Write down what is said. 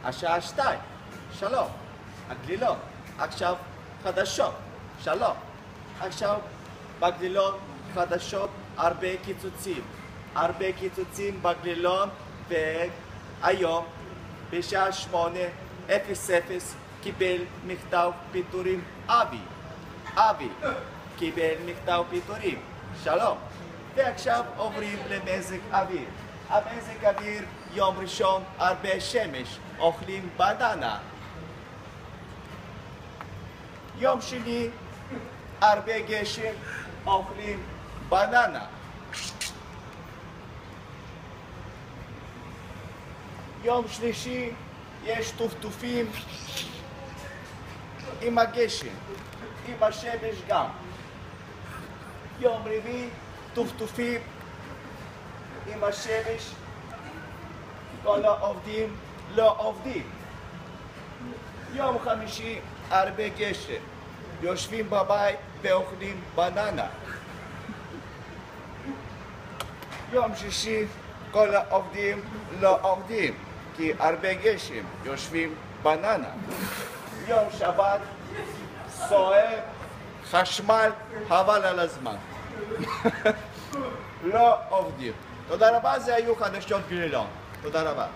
השעה 2. שלום. הגלילות. עכשיו חדשות. שלום. עכשיו בגלילות חדשות הרבה קיצוצים. הרבה קיצוצים בגלילות, והיום בשעה 8:00 קיבל מכתב פיטורים אבי. אבי קיבל מכתב פיטורים. שלום. ועכשיו עוברים למזג אוויר. המזג אוויר יום ראשון הרבה שמש, אוכלים בננה. יום שני הרבה גשם, אוכלים בננה. יום שלישי יש טפטופים עם הגשם, עם השמש גם. יום רביעי טפטופים עם השמש, כל העובדים לא עובדים. יום חמישי הרבה גשם, יושבים בבית ואוכלים בננה. יום שישי כל העובדים לא עובדים, כי הרבה גשם, יושבים בננה. יום שבת סוער, חשמל, חבל על הזמן. לא עובדים. תודה רבה, זה היו חדשות גלילון. תודה רבה.